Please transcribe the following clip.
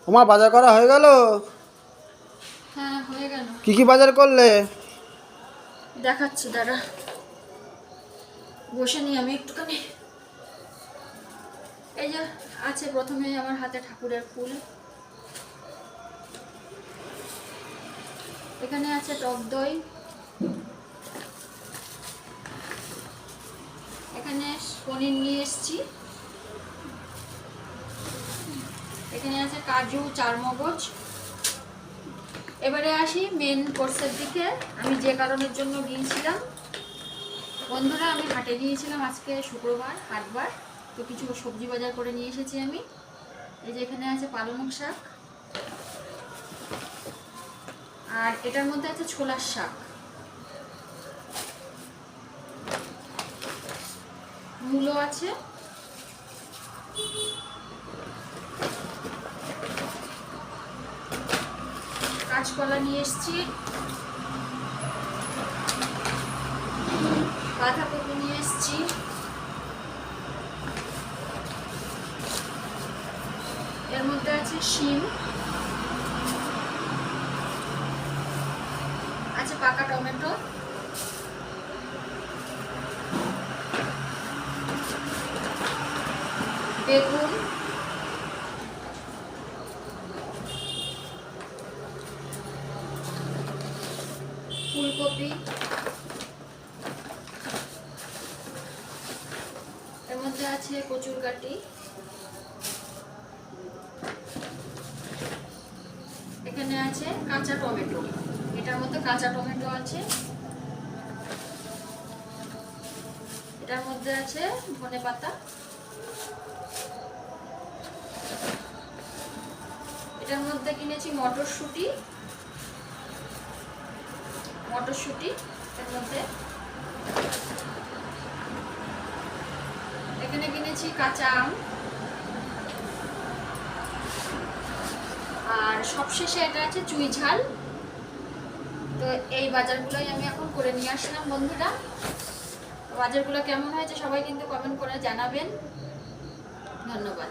ওমা, বাজার করা হয়ে গেল? হ্যাঁ হয়ে গেল। কি কি বাজার করলে? দেখাচ্ছি দাঁড়া, বসে নি আমি একটুখানি। এই যে আছে প্রথমে আমার হাতে ঠাকুরের ফুল, এখানে আছে টক দই, এখানে পনির নিয়ে এসেছি, এখানে আছে কাজু, চারমগজ। এবারে আসি মেন কোর্সের দিকে। আমি যে কারণের জন্য গিয়েছিলাম বন্ধুরা, আমি হাটে গিয়েছিলাম আজকে শুক্রবার, হাটবার। তো কিছু সবজি বাজার করে নিয়ে এসেছি আমি। এই যে এখানে আছে পালং শাক, আর এটার মধ্যে আছে ছোলার শাক, মূলো আছে, কাঁচকলা নিয়ে এসেছি, বাঁধাকপি নিয়ে এসেছি, এর মধ্যে আছে শিম, আছে পাকা টমেটো, বেগুন, ফুলকপি, এর মধ্যে আছে কচুরকাঠি, এখানে আছে কাঁচা টমেটো, এটার মধ্যে কাঁচা টমেটো আছে, এটার মধ্যে আছে ধনেপাতা, এটার মধ্যে কিনেছি মটরশুঁটি, এর মধ্যে এখানে কিনেছি কাঁচা আম, আর সবশেষে এটা আছে চুই ঝাল। তো এই বাজারগুলোই আমি এখন করে নিয়ে আসলাম বন্ধুরা। বাজারগুলো কেমন হয়েছে সবাই কিন্তু কমেন্ট করে জানাবেন। ধন্যবাদ।